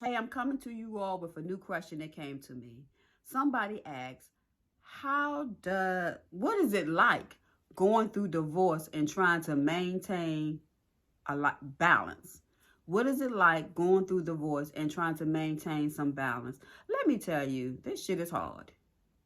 Hey, I'm coming to you all with a new question that came to me. Somebody asked, what is it like going through divorce and trying to maintain balance? What is it like going through divorce and trying to maintain some balance? Let me tell you, this shit is hard.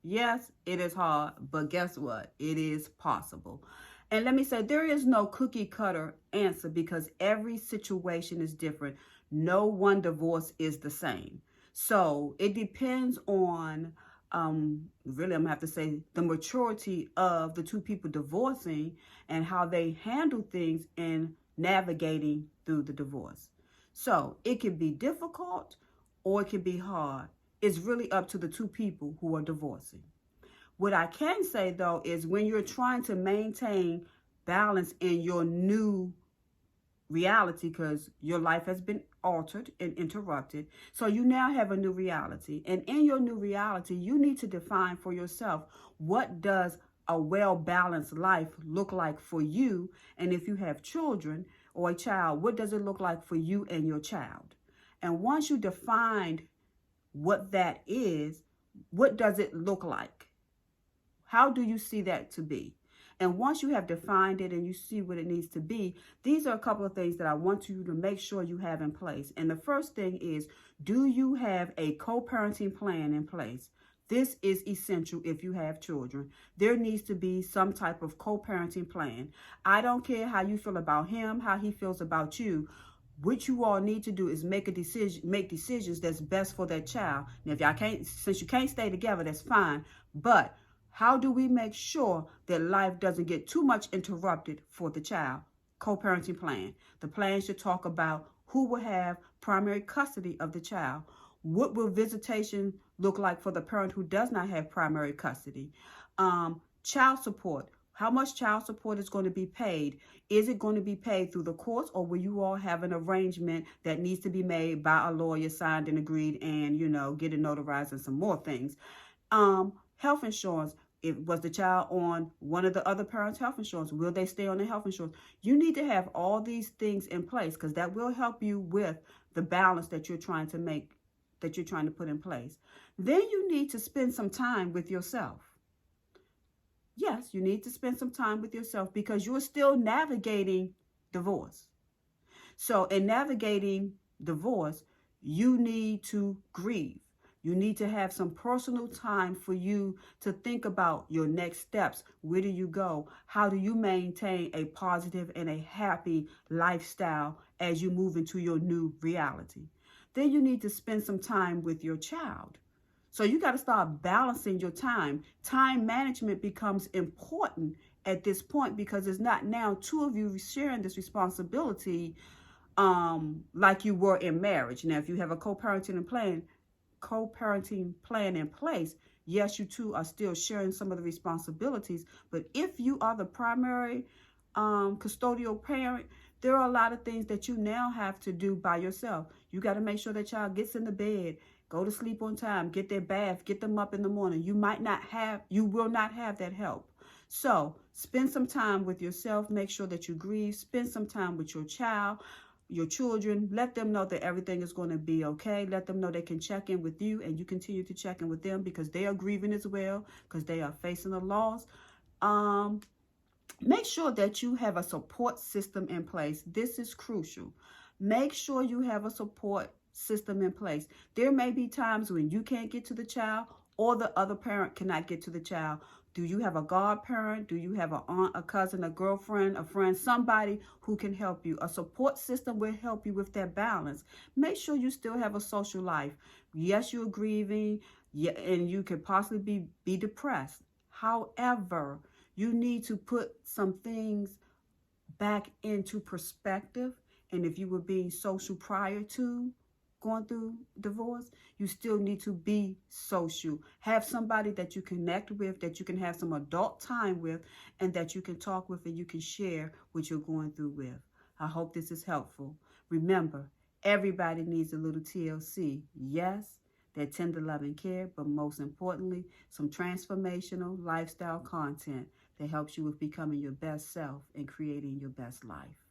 Yes, it is hard, but guess what? It is possible. And let me say, there is no cookie cutter answer because every situation is different. No one divorce is the same. So it depends on, really, I'm gonna have to say, the maturity of the two people divorcing and how they handle things in navigating through the divorce. So it can be difficult or it can be hard. It's really up to the two people who are divorcing. What I can say though is when you're trying to maintain balance in your new reality, because your life has been altered and interrupted, so you now have a new reality, and in your new reality you need to define for yourself, what does a well-balanced life look like for you? And if you have children or a child, what does it look like for you and your child? And once you defined what that is, what does it look like? How do you see that to be? And once you have defined it and you see what it needs to be, these are a couple of things that I want you to make sure you have in place. And the first thing is, do you have a co-parenting plan in place? This is essential if you have children. There needs to be some type of co-parenting plan. I don't care how you feel about him, how he feels about you. What you all need to do is make decisions that's best for that child. Now, if y'all can't, since you can't stay together, that's fine. But how do we make sure that life doesn't get too much interrupted for the child? Co-parenting plan. The plan should talk about who will have primary custody of the child. What will visitation look like for the parent who does not have primary custody? Child support. How much child support is going to be paid? Is it going to be paid through the courts, or will you all have an arrangement that needs to be made by a lawyer, signed and agreed, and, get it notarized and some more things? Health insurance. Was the child on one of the other parents' health insurance? Will they stay on the health insurance? You need to have all these things in place because that will help you with the balance that you're trying to make, that you're trying to put in place. Then you need to spend some time with yourself. Yes, you need to spend some time with yourself because you're still navigating divorce. So in navigating divorce, you need to grieve. You need to have some personal time for you to think about your next steps. Where do you go? How do you maintain a positive and a happy lifestyle as you move into your new reality? Then you need to spend some time with your child. So you got to start balancing your time. Time management becomes important at this point because it's not now two of you sharing this responsibility like you were in marriage. Now, if you have a co-parenting plan in place, yes, you two are still sharing some of the responsibilities. But if you are the primary custodial parent, there are a lot of things that you now have to do by yourself. You got to make sure that child gets in the bed, go to sleep on time, get their bath, get them up in the morning. You will not have that help. So spend some time with yourself. Make sure that you grieve. Spend some time with your child, your children. Let them know that everything is going to be okay. Let them know they can check in with you and you continue to check in with them because they are grieving as well, because they are facing a loss. Make sure that you have a support system in place. This is crucial. Make sure you have a support system in place. There may be times when you can't get to the child or the other parent cannot get to the child. Do you have a godparent? Do you have an aunt, a cousin, a girlfriend, a friend, somebody who can help you? A support system will help you with that balance. Make sure you still have a social life. Yes, you're grieving, and you could possibly be depressed. However, you need to put some things back into perspective. And if you were being social prior to going through divorce, you still need to be social. Have somebody that you connect with, that you can have some adult time with, and that you can talk with and you can share what you're going through with. I hope this is helpful. Remember, everybody needs a little TLC. Yes, that tender love and care, but most importantly, some transformational lifestyle content that helps you with becoming your best self and creating your best life.